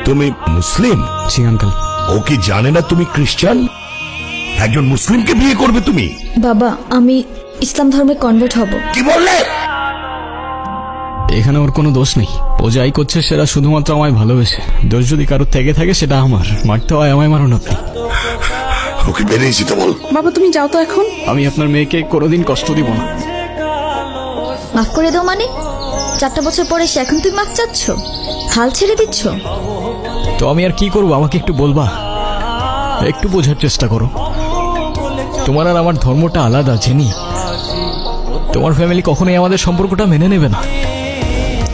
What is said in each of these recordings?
তুমি মুসলিম? জি আঙ্কেল। ও কি জানে না তুমি খ্রিস্টান? একজন মুসলিমকে বিয়ে করবে তুমি? বাবা, আমি ইসলাম ধর্মে কনভার্ট হব। কি বললে? এখানে ওর কোনো দোষ নেই। ও যাই করছে সেটা শুধুমাত্র আমায় ভালোবেসে। দোষ যদি কারোর থেকে থাকে সেটা আমার। মারতে হয় আমায়, মারুন আপনি। ওকে বেরিয়ে যেতে বল। বাবা তুমি যাও তো এখন। আমি আপনার মেয়েকে কোনোদিন কষ্ট দিব না। মাফ করে দাও মানে? 4টা বছর পরে সে এখন তুমি মাফ চাচ্ছ? হাল ছেড়ে দিচ্ছ? তো আমি আর কি করবো, আমাকে একটু বলবা? একটু বোঝার চেষ্টা করো। তোমার আর আমার ধর্মটা আলাদা, জেনি। তোমার ফ্যামিলি কখনোই আমাদের সম্পর্কটা মেনে নেবে না।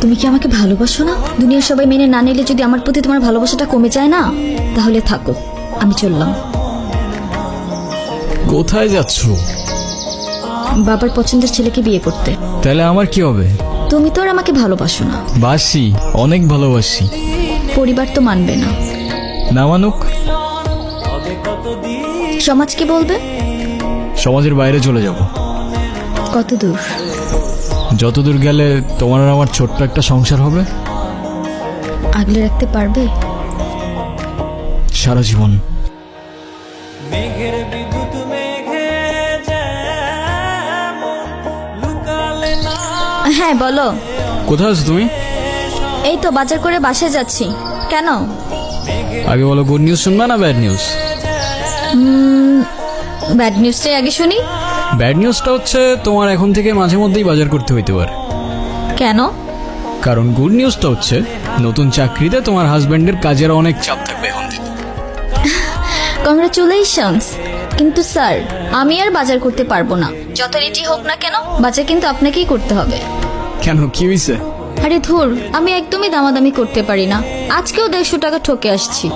তুমি কি আমাকে ভালোবাসো না? দুনিয়ার সবাই মেনে না নিলে যদি আমার প্রতি তোমার ভালোবাসাটা কমে যায় না, তাহলে থাকো, আমি চললাম। কোথায় যাচ্ছ? বাবার পছন্দের ছেলেকে বিয়ে করতে। তাহলে আমার কি হবে? তুমি তো আর আমাকে ভালোবাসো না। বাসি, অনেক ভালোবাসি। পরিবার তো মানবে না। না মানুক? সমাজ কি বলবে? সমাজের বাইরে চলে যাব। কত দূর? যতদূর গেলে তোমার আর আমার ছোট্ট একটা সংসার হবে। আগলে রাখতে পারবে? সারা জীবন। হ্যাঁ বলো। কোথায় আছো তুমি? এই তো বাজার করে বাসায় যাচ্ছি। কেন? আগে বলো, গুড নিউজ শুনবা না ব্যাড নিউজ? ব্যাড নিউজটাই আগে শুনি। ব্যাড নিউজটা হচ্ছে তোমার এখন থেকে মাঝে মধ্যেই বাজার করতে হইতে পারে। কেন? কারণ গুড নিউজটা হচ্ছে নতুন চাকরিতে তোমার হাজবেন্ডের কাজের অনেক চাপ থাকবে এখন থেকে। কংগ্রাচুলেশনস। কিন্তু স্যার, আমি আর বাজার করতে পারবো না। যত রেটি হোক না কেন, বাজার কিন্তু আপনাকেই করতে হবে। কেন, কি হয়েছে? আরে ধুর, আমি একদমই দামাদামি করতে পারি না। আজকেও 150 টাকা ঠকে আসছি।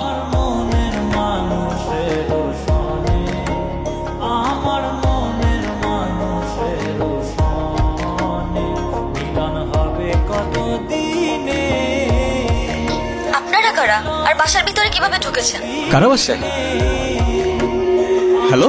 আপনারা কারা? আর বাসার ভিতরে কিভাবে ঢুকেছেন? কারা বাসায়? হ্যালো?